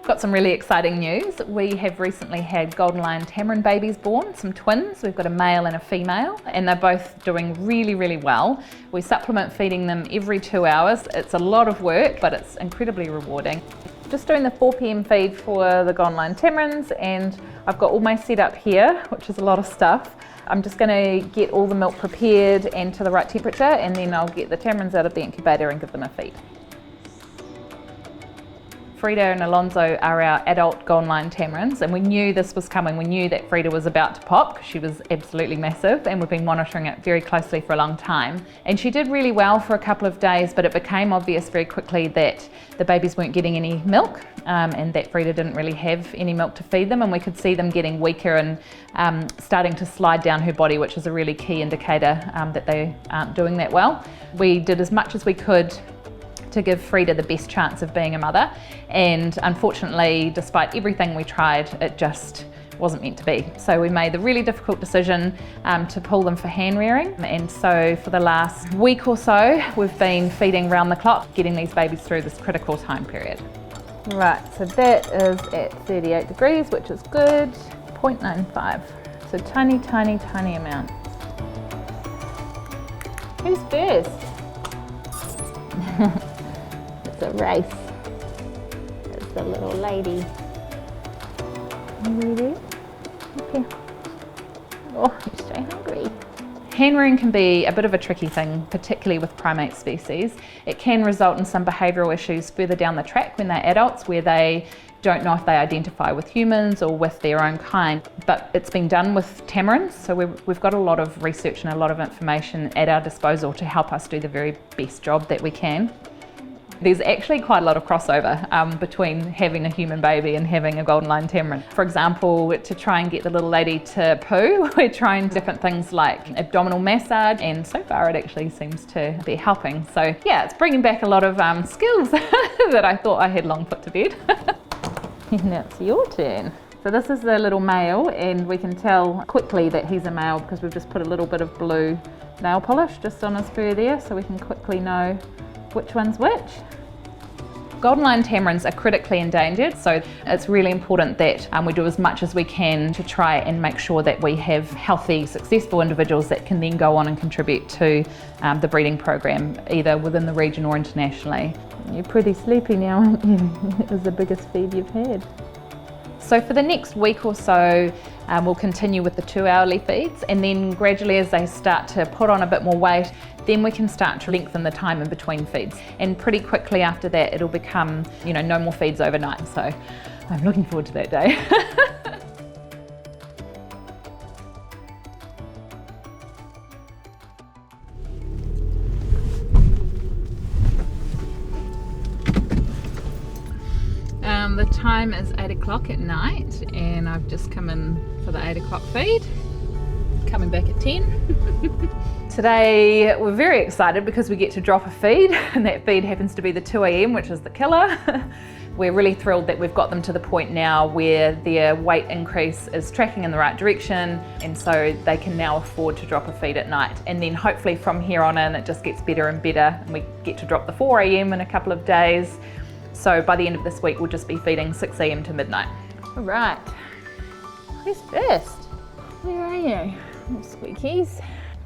Got some really exciting news. We have recently had Golden Lion Tamarin babies born, some twins. We've got a male and a female, and they're both doing really, really well. We supplement feeding them every 2 hours. It's a lot of work, but it's incredibly rewarding. Just doing the 4 p.m. feed for the Golden Lion Tamarins, and I've got all my setup here, which is a lot of stuff. I'm just going to get all the milk prepared and to the right temperature, and then I'll get the Tamarins out of the incubator and give them a feed. Frida and Alonzo are our adult Golden Lion Tamarins, and we knew this was coming. We knew that Frida was about to pop because she was absolutely massive, and we've been monitoring it very closely for a long time. And she did really well for a couple of days, but it became obvious very quickly that the babies weren't getting any milk, and that Frida didn't really have any milk to feed them, and we could see them getting weaker and starting to slide down her body, which is a really key indicator that they aren't doing that well. We did as much as we could to give Frida the best chance of being a mother, and unfortunately, despite everything we tried, it just wasn't meant to be. So we made the really difficult decision to pull them for hand rearing, and so for the last week or so we've been feeding round the clock, getting these babies through this critical time period. Right, so that is at 38 degrees, which is good, 0.95, so tiny amount. Who's first? It's a race. It's the little lady. You ready? Okay. Oh, you're so hungry. Hand rearing can be a bit of a tricky thing, particularly with primate species. It can result in some behavioural issues further down the track when they're adults, where they don't know if they identify with humans or with their own kind. But it's been done with tamarins, so we've got a lot of research and a lot of information at our disposal to help us do the very best job that we can. There's actually quite a lot of crossover between having a human baby and having a Golden Lion Tamarin. For example, to try and get the little lady to poo, we're trying different things like abdominal massage, and so far it actually seems to be helping. So yeah, it's bringing back a lot of skills that I thought I had long put to bed. Now it's your turn. So this is the little male, and we can tell quickly that he's a male because we've just put a little bit of blue nail polish just on his fur there, so we can quickly know which one's which. Golden Lion Tamarins are critically endangered, so it's really important that we do as much as we can to try and make sure that we have healthy, successful individuals that can then go on and contribute to the breeding program, either within the region or internationally. You're pretty sleepy now, aren't you? It was the biggest feed you've had. So for the next week or so, we'll continue with the 2-hourly feeds, and then gradually as they start to put on a bit more weight, then we can start to lengthen the time in between feeds. And pretty quickly after that, it'll become, no more feeds overnight. So I'm looking forward to that day. The time is 8 o'clock at night, and I've just come in for the 8 o'clock feed, coming back at 10. Today we're very excited because we get to drop a feed, and that feed happens to be the 2 a.m, which is the killer. We're really thrilled that we've got them to the point now where their weight increase is tracking in the right direction, and so they can now afford to drop a feed at night. And then hopefully from here on in it just gets better and better, and we get to drop the 4 a.m in a couple of days. So by the end of this week, we'll just be feeding 6 a.m. to midnight. All right, who's first? Where are you? Little squeakies.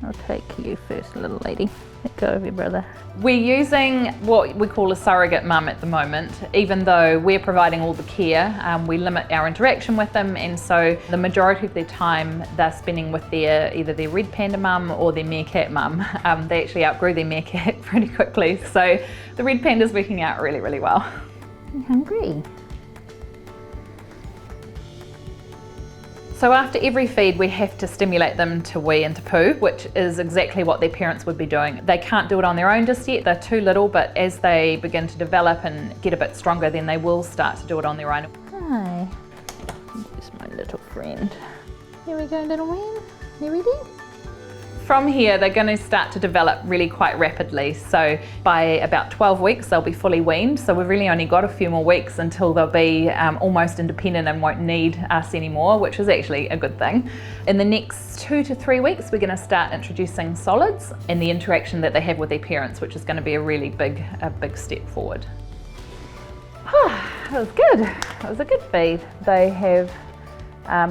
I'll take you first, little lady. Let go of your brother. We're using what we call a surrogate mum at the moment. Even though we're providing all the care, we limit our interaction with them, and so the majority of their time they're spending with either their red panda mum or their meerkat mum. They actually outgrew their meerkat pretty quickly, so the red panda's working out really, really well. I'm hungry. So after every feed, we have to stimulate them to wee and to poo, which is exactly what their parents would be doing. They can't do it on their own just yet, they're too little, but as they begin to develop and get a bit stronger, then they will start to do it on their own. Hi, here's my little friend. Here we go, little man. You ready? From here, they're going to start to develop really quite rapidly. So by about 12 weeks, they'll be fully weaned. So we've really only got a few more weeks until they'll be almost independent and won't need us anymore, which is actually a good thing. In the next 2 to 3 weeks, we're going to start introducing solids and the interaction that they have with their parents, which is going to be a really big step forward. It was good. It was a good feed. They have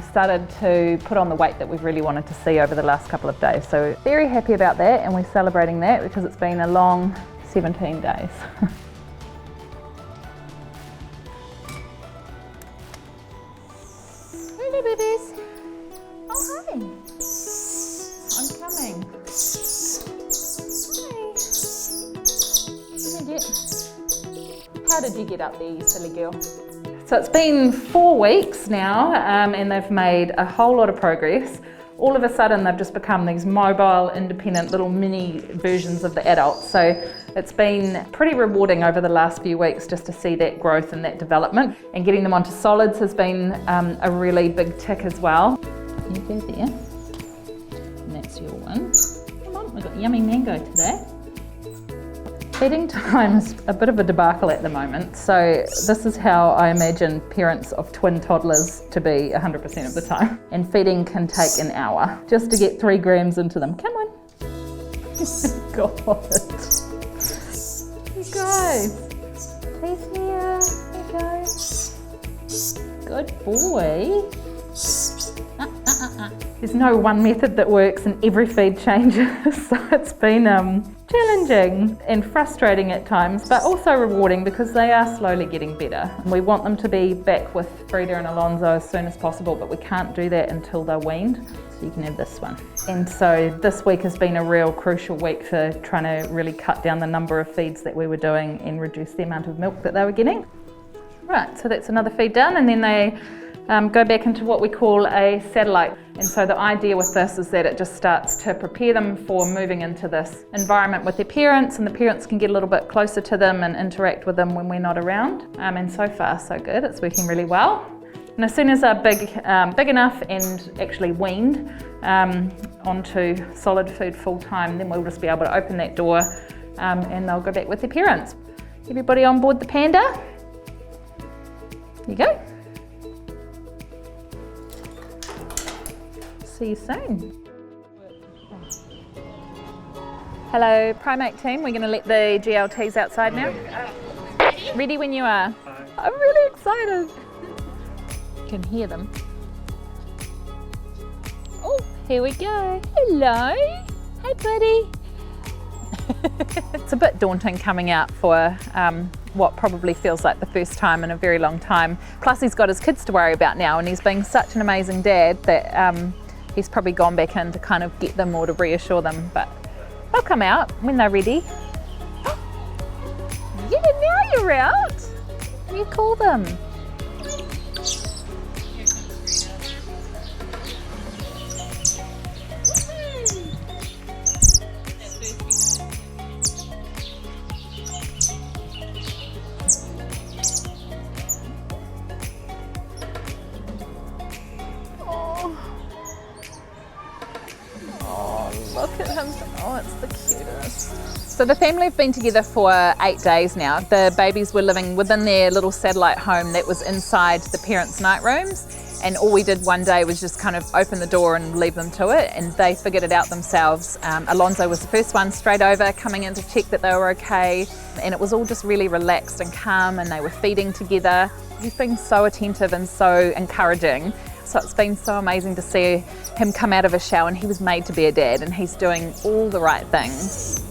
started to put on the weight that we've really wanted to see over the last couple of days. So very happy about that, and we're celebrating that because it's been a long 17 days. Hello babies. Oh hi. I'm coming. Hi. How did you get up there, you silly girl? So it's been 4 weeks now, and they've made a whole lot of progress. All of a sudden they've just become these mobile, independent little mini versions of the adults. So it's been pretty rewarding over the last few weeks just to see that growth and that development. And getting them onto solids has been a really big tick as well. You go there, and that's your one. Come on, we've got yummy mango today. Feeding time's a bit of a debacle at the moment, so this is how I imagine parents of twin toddlers to be 100% of the time. And feeding can take an hour just to get 3 grams into them. Come on. God. You guys. Please here. Here you go. Good boy. There's no one method that works and every feed changes, so it's been challenging and frustrating at times, but also rewarding because they are slowly getting better. We want them to be back with Frida and Alonzo as soon as possible, but we can't do that until they're weaned. So you can have this one. And so this week has been a real crucial week for trying to really cut down the number of feeds that we were doing and reduce the amount of milk that they were getting. Right, so that's another feed done, and then they go back into what we call a satellite. And so the idea with this is that it just starts to prepare them for moving into this environment with their parents, and the parents can get a little bit closer to them and interact with them when we're not around. And so far so good, it's working really well. And as soon as they're big enough and actually weaned onto solid food full time, then we'll just be able to open that door and they'll go back with their parents. Everybody on board the panda? There you go. See you soon. Hello, Primate team. We're going to let the GLTs outside now. Ready when you are. I'm really excited. You can hear them. Oh, here we go. Hello. Hey, buddy. It's a bit daunting coming out for what probably feels like the first time in a very long time. Plus he's got his kids to worry about now, and he's being such an amazing dad that he's probably gone back in to kind of get them or to reassure them, but they'll come out when they're ready. Yeah, now you're out. What do you call them? Look at him. Oh, it's the cutest. So the family have been together for 8 days now. The babies were living within their little satellite home that was inside the parents' night rooms. And all we did one day was just kind of open the door and leave them to it. And they figured it out themselves. Alonzo was the first one straight over, coming in to check that they were okay. And it was all just really relaxed and calm, and they were feeding together. He's been so attentive and so encouraging. So it's been so amazing to see him come out of his shell, and he was made to be a dad, and he's doing all the right things.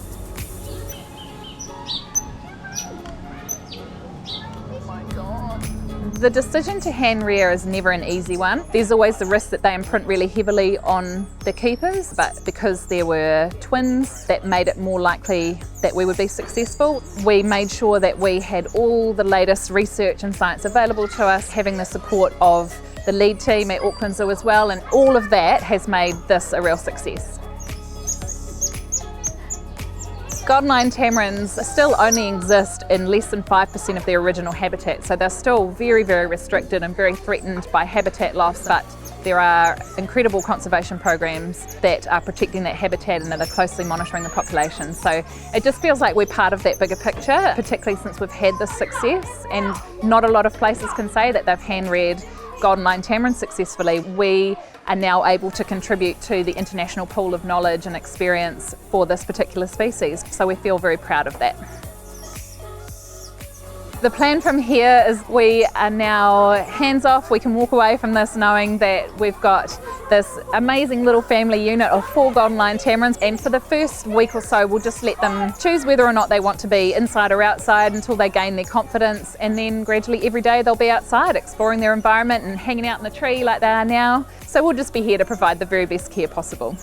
Oh my God. The decision to hand rear is never an easy one. There's always the risk that they imprint really heavily on the keepers, but because there were twins, that made it more likely that we would be successful. We made sure that we had all the latest research and science available to us, having the support of the lead team at Auckland Zoo as well, and all of that has made this a real success. Golden Lion Tamarins still only exist in less than 5% of their original habitat, so they're still very, very restricted and very threatened by habitat loss, but there are incredible conservation programs that are protecting that habitat and that are closely monitoring the population. So it just feels like we're part of that bigger picture, particularly since we've had this success, and not a lot of places can say that they've hand-reared Golden Lion Tamarin successfully. We are now able to contribute to the international pool of knowledge and experience for this particular species, so we feel very proud of that. The plan from here is we are now hands off. We can walk away from this knowing that we've got this amazing little family unit of 4 Golden Lion Tamarins, and for the first week or so we'll just let them choose whether or not they want to be inside or outside until they gain their confidence, and then gradually every day they'll be outside exploring their environment and hanging out in the tree like they are now. So we'll just be here to provide the very best care possible.